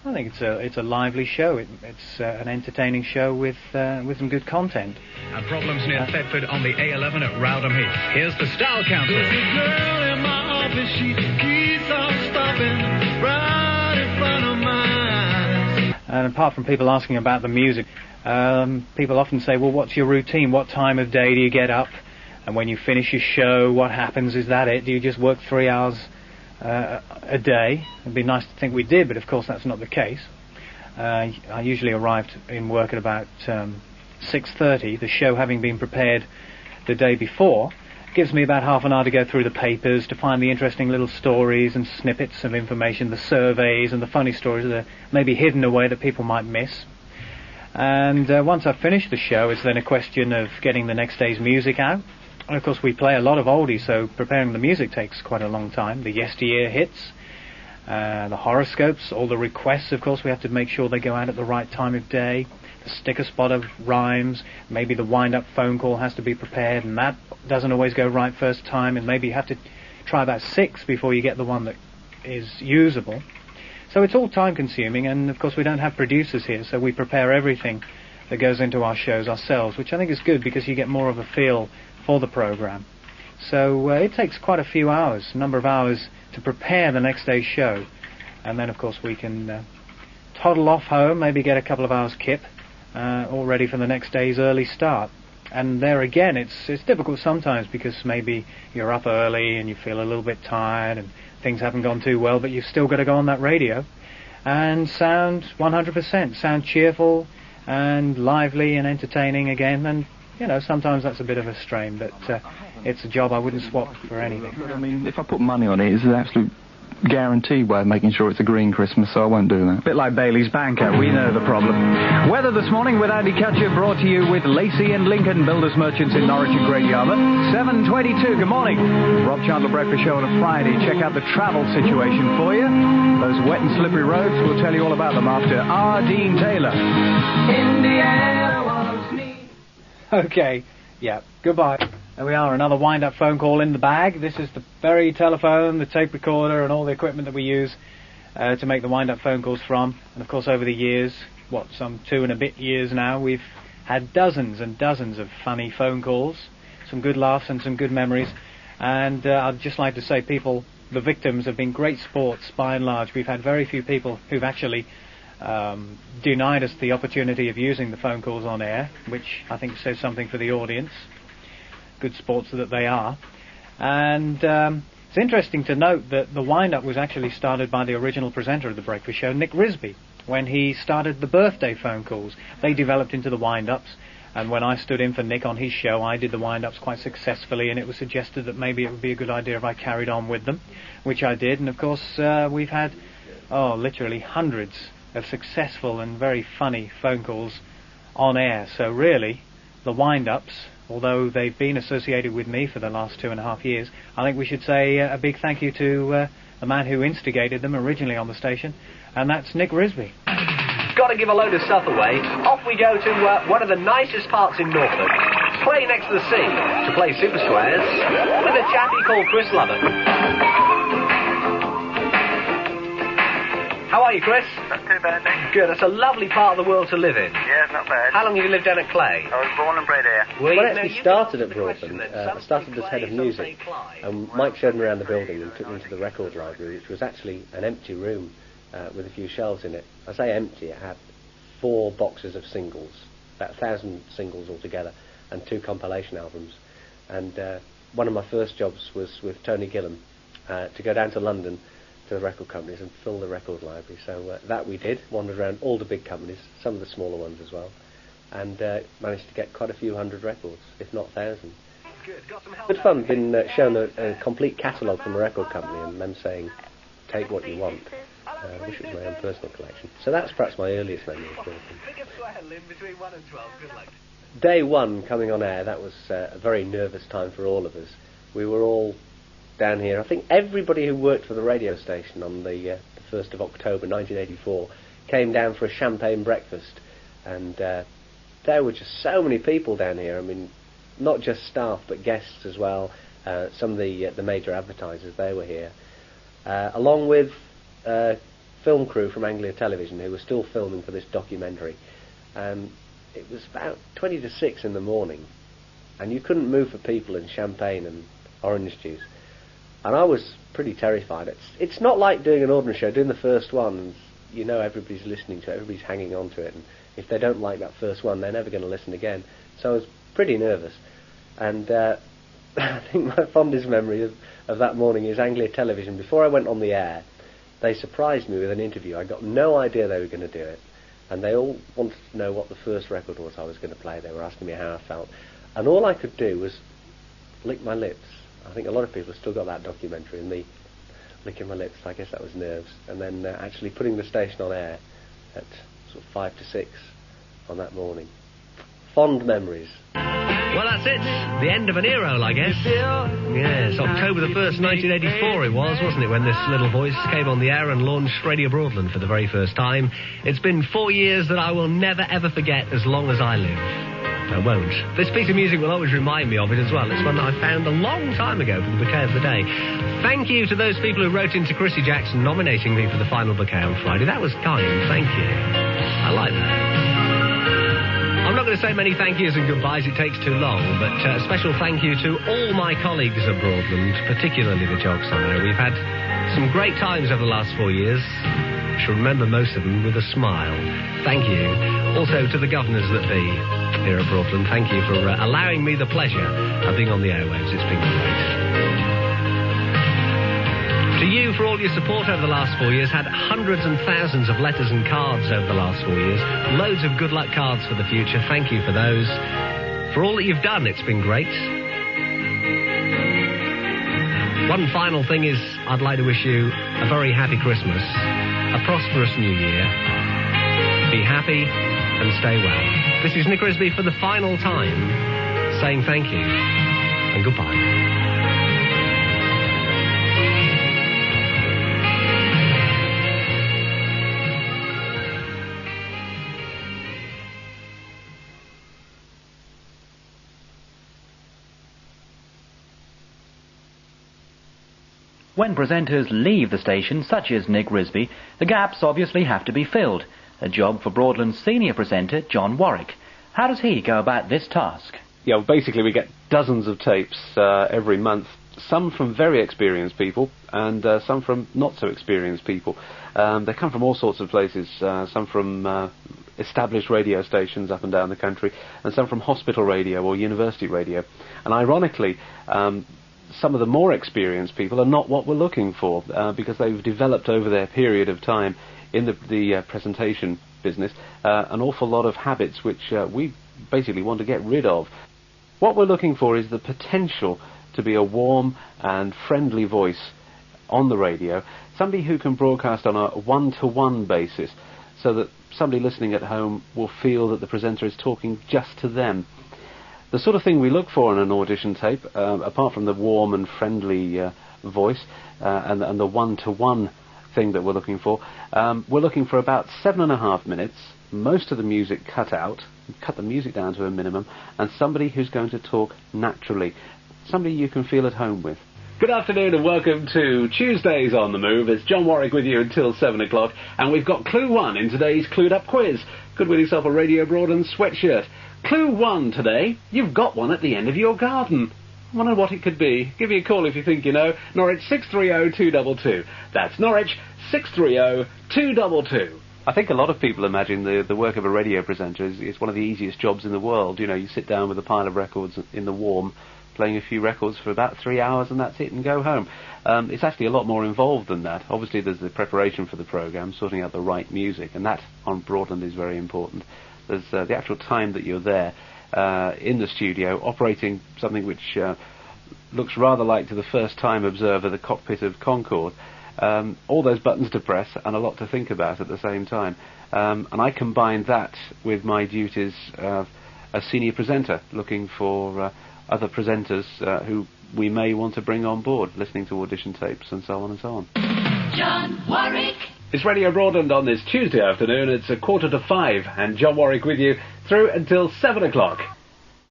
I think it's a lively show. It's an entertaining show with some good content. And problems near Thetford on the A11 at Rowdham Heath. Here's the Style Council. There's a girl in my office, she keeps on stopping right in front of my eyes. And apart from people asking about the music, people often say, well, what's your routine? What time of day do you get up? And when you finish your show, what happens? Is that it? Do you just work 3 hours a day? It'd be nice to think we did, but of course that's not the case. I usually arrived in work at about 6:30, the show having been prepared the day before. Gives me about half an hour to go through the papers, to find the interesting little stories and snippets of information, the surveys and the funny stories that are maybe hidden away that people might miss. And once I've finished the show, it's then a question of getting the next day's music out. And of course we play a lot of oldies, so preparing the music takes quite a long time. The yesteryear hits, the horoscopes, all the requests, of course we have to make sure they go out at the right time of day. The sticker spot of rhymes, maybe the wind-up phone call has to be prepared, and that doesn't always go right first time, and maybe you have to try about 6 before you get the one that is usable. So it's all time-consuming, and of course we don't have producers here, so we prepare everything that goes into our shows ourselves, which I think is good because you get more of a feel for the program. So it takes quite a few hours, a number of hours, to prepare the next day's show, and then of course we can toddle off home, maybe get a couple of hours kip, all ready for the next day's early start. And there again, it's difficult sometimes because maybe you're up early and you feel a little bit tired and things haven't gone too well, but you've still got to go on that radio and sound 100%, sound cheerful and lively and entertaining again. And you know, sometimes that's a bit of a strain, but it's a job I wouldn't swap for anything. I mean, if I put money on it, it's an absolute guaranteed way of making sure it's a green Christmas, so I won't do that. Bit like Bailey's Banker, we know the problem. Weather this morning with Andy Cutcher, brought to you with Lacey and Lincoln Builders Merchants in Norwich and Great Yarmouth. 7:22, good morning. Rob Chandler Breakfast Show on a Friday. Check out the travel situation for you. Those wet and slippery roads, we'll tell you all about them after R. Dean Taylor. Indiana loves me. Okay, yeah, goodbye. There we are, another wind-up phone call in the bag. This is the very telephone, the tape recorder, and all the equipment that we use to make the wind-up phone calls from. And of course, over the years, some 2 and a bit years now, we've had dozens and dozens of funny phone calls, some good laughs and some good memories. And I'd just like to say the victims have been great sports by and large. We've had very few people who've actually denied us the opportunity of using the phone calls on air, which I think says something for the audience. Good sports that they are. And it's interesting to note that the wind-up was actually started by the original presenter of the breakfast show, Nick Risby, when he started the birthday phone calls. They developed into the wind-ups, and when I stood in for Nick on his show, I did the wind-ups quite successfully, and it was suggested that maybe it would be a good idea if I carried on with them, which I did. And of course we've had literally hundreds of successful and very funny phone calls on air. So really, the wind-ups, although they've been associated with me for the last 2.5 years, I think we should say a big thank you to the man who instigated them originally on the station, and that's Nick Risby. Got to give a load of stuff away. Off we go to one of the nicest parts in Norfolk, play next to the sea, to play Super Squares with a chappie called Chris Lovett. How are you, Chris? Not too bad, Nick. Good, that's a lovely part of the world to live in. Yeah, not bad. How long have you lived down at Clay? I was born and bred here. Well, I actually started at Broadland. I started as head of music, and Mike showed me around the building and took me to the record library, which was actually an empty room with a few shelves in it. I say empty, it had 4 boxes of singles, about 1,000 singles altogether, and 2 compilation albums. And one of my first jobs was with Tony Gillan, to go down to London to the record companies and fill the record library. So that we did, wandered around all the big companies, some of the smaller ones as well, and managed to get quite a few hundred records, if not 1,000. Good fun, been shown a complete catalogue from a record company and them saying, take what you want. I wish it was my own personal collection. So that's perhaps my earliest memory of Broadland. Day 1 coming on air, that was a very nervous time for all of us. We were all down here. I think everybody who worked for the radio station on the 1st of October 1984 came down for a champagne breakfast, and there were just so many people down here. I mean, not just staff but guests as well. Some of the major advertisers, they were here, along with film crew from Anglia Television who were still filming for this documentary. It was about 20 to 6 in the morning, and you couldn't move for people in champagne and orange juice. And I was pretty terrified. It's not like doing an ordinary show. Doing the first one, you know everybody's listening to it, everybody's hanging on to it, and if they don't like that first one, they're never going to listen again. So I was pretty nervous. And I think my fondest memory of that morning is Anglia Television. Before I went on the air, they surprised me with an interview. I got no idea they were going to do it. And they all wanted to know what the first record was I was going to play. They were asking me how I felt. And all I could do was lick my lips. I think a lot of people have still got that documentary of me licking my lips. I guess that was nerves. And then actually putting the station on air at sort of 5 to 6 on that morning. Fond memories. Well, that's it. The end of an era, I guess. Yes, October the 1st, 1984 it was, wasn't it, when this little voice came on the air and launched Radio Broadland for the very first time. It's been 4 years that I will never, ever forget as long as I live. I won't. This piece of music will always remind me of it as well. It's one that I found a long time ago for the bouquet of the day. Thank you to those people who wrote into Chrissy Jackson nominating me for the final bouquet on Friday. That was kind. Thank you. I like that. I'm not going to say many thank yous and goodbyes, it takes too long, but a special thank you to all my colleagues at Broadland, particularly the jocks on there. We've had some great times over the last 4 years. I shall remember most of them with a smile. Thank you. Also to the governors that be here at Broadland, thank you for allowing me the pleasure of being on the airwaves. It's been great. To you for all your support over the last 4 years. Had hundreds and thousands of letters and cards over the last 4 years. Loads of good luck cards for the future. Thank you for those. For all that you've done, it's been great. One final thing is I'd like to wish you a very happy Christmas, a prosperous New Year. Be happy and stay well. This is Nick Risby for the final time, saying thank you and goodbye. When presenters leave the station, such as Nick Risby, the gaps obviously have to be filled. A job for Broadland's senior presenter, John Warwick. How does he go about this task? Yeah, well, basically we get dozens of tapes every month, some from very experienced people and some from not so experienced people. They come from all sorts of places, some from established radio stations up and down the country, and some from hospital radio or university radio. And ironically, some of the more experienced people are not what we're looking for, because they've developed over their period of time in the presentation business an awful lot of habits which we basically want to get rid of. What we're looking for is the potential to be a warm and friendly voice on the radio, somebody who can broadcast on a one-to-one basis, so that somebody listening at home will feel that the presenter is talking just to them. The sort of thing we look for in an audition tape, apart from the warm and friendly voice and the one-to-one thing that we're looking for about 7.5 minutes, most of the music cut out, cut the music down to a minimum, and somebody who's going to talk naturally, somebody you can feel at home with. Good afternoon and welcome to Tuesdays on the Move. It's John Warwick with you until 7 o'clock, and we've got Clue 1 in today's Clued Up quiz. Could win yourself a Radio Broadland sweatshirt. Clue 1 today, you've got one at the end of your garden. I wonder what it could be. Give me a call if you think you know. Norwich 630-222. That's Norwich 630-222. I think a lot of people imagine the work of a radio presenter is one of the easiest jobs in the world. You know, you sit down with a pile of records in the warm, playing a few records for about 3 hours and that's it, and go home. It's actually a lot more involved than that. Obviously there's the preparation for the programme, sorting out the right music, and that on Broadland is very important. There's the actual time that you're there in the studio, operating something which looks rather like, to the first-time observer, the cockpit of Concorde. All those buttons to press and a lot to think about at the same time. And I combine that with my duties of a senior presenter, looking for other presenters who we may want to bring on board, listening to audition tapes and so on and so on. John Warwick. It's Radio Broadland on this Tuesday afternoon. It's 4:45, and John Warwick with you through until 7 o'clock.